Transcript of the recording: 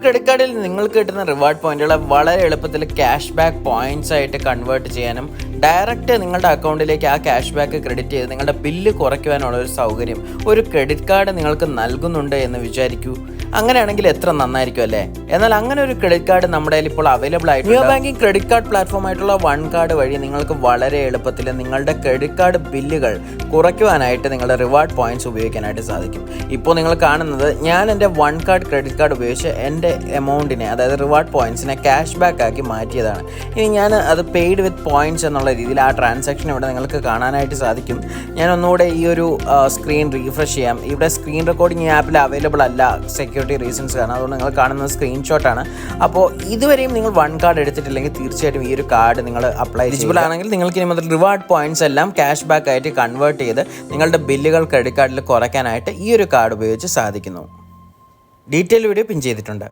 Credit കാർഡിൽ നിങ്ങൾക്ക് കിട്ടുന്ന റിവാർഡ് പോയിന്റുകളെ വളരെ എളുപ്പത്തിൽ ക്യാഷ് ബാക്ക് പോയിന്റ്സ് ആയിട്ട് കൺവേർട്ട് ചെയ്യാനും ഡയറക്റ്റ് നിങ്ങളുടെ അക്കൗണ്ടിലേക്ക് ആ ക്യാഷ് ബാക്ക് ക്രെഡിറ്റ് ചെയ്ത് നിങ്ങളുടെ ബില്ല് കുറയ്ക്കുവാനുള്ള ഒരു സൗകര്യം ഒരു ക്രെഡിറ്റ് കാർഡ് നിങ്ങൾക്ക് നൽകുന്നുണ്ട് എന്ന് വിചാരിക്കൂ. അങ്ങനെയാണെങ്കിൽ എത്ര നന്നായിരിക്കും അല്ലേ? എന്നാൽ അങ്ങനെ ഒരു ക്രെഡിറ്റ് കാർഡ് നമ്മുടെ കയ്യിൽ ഇപ്പോൾ അവൈലബിൾ ആയിട്ട് new banking credit card platform ആയിട്ടുള്ള വൺ കാർഡ് വഴി നിങ്ങൾക്ക് വളരെ എളുപ്പത്തിൽ നിങ്ങളുടെ ക്രെഡിറ്റ് കാർഡ് ബില്ലുകൾ കുറയ്ക്കുവാനായിട്ട് നിങ്ങളുടെ റിവാർഡ് പോയിന്റ്സ് ഉപയോഗിക്കാനായിട്ട് സാധിക്കും. ഇപ്പോൾ നിങ്ങൾ കാണുന്നത് ഞാൻ എൻ്റെ വൺ കാർഡ് ക്രെഡിറ്റ് കാർഡ് ഉപയോഗിച്ച് എൻ്റെ എമൗണ്ടിനെ, അതായത് റിവാർഡ് പോയിന്റ്സിനെ ക്യാഷ് ബാക്ക് ആക്കി മാറ്റിയതാണ്. ഇനി ഞാൻ അത് പെയ്ഡ് വിത്ത് പോയിന്റ്സ് എന്നുള്ള രീതിയിൽ ആ ട്രാൻസാക്ഷൻ ഇവിടെ നിങ്ങൾക്ക് കാണാനായിട്ട് സാധിക്കും. ഞാൻ ഒന്നുകൂടെ ഈ ഒരു സ്ക്രീൻ റീഫ്രഷ് ചെയ്യാം. ഇവിടെ സ്ക്രീൻ റെക്കോർഡിംഗ് ഈ ആപ്പിൽ അവൈലബിൾ അല്ല സെക്യൂരിറ്റി റീസൺസ് കാരണം. അതുകൊണ്ട് നിങ്ങൾ കാണുന്നത് സ്ക്രീൻഷോട്ടാണ്. അപ്പോൾ ഇതുവരെയും നിങ്ങൾ വൺ കാർഡ് എടുത്തിട്ടില്ലെങ്കിൽ തീർച്ചയായിട്ടും ഈ ഒരു കാർഡ് നിങ്ങൾ അപ്ലൈ എലിജിബിൾ ആണെങ്കിൽ നിങ്ങൾക്ക് ഇനി മുതൽ റിവാർഡ് പോയിന്റ്സ് എല്ലാം ക്യാഷ് ബാക്ക് ആയിട്ട് കൺവേർട്ട് ചെയ്ത് നിങ്ങളുടെ ബില്ലുകൾ ക്രെഡിറ്റ് കാർഡിൽ കുറയ്ക്കാനായിട്ട് ഈ ഒരു കാർഡ് ഉപയോഗിച്ച് സാധിക്കുന്നു. ഡീറ്റെയിൽ വീഡിയോ പിൻ ചെയ്തിട്ടുണ്ട്.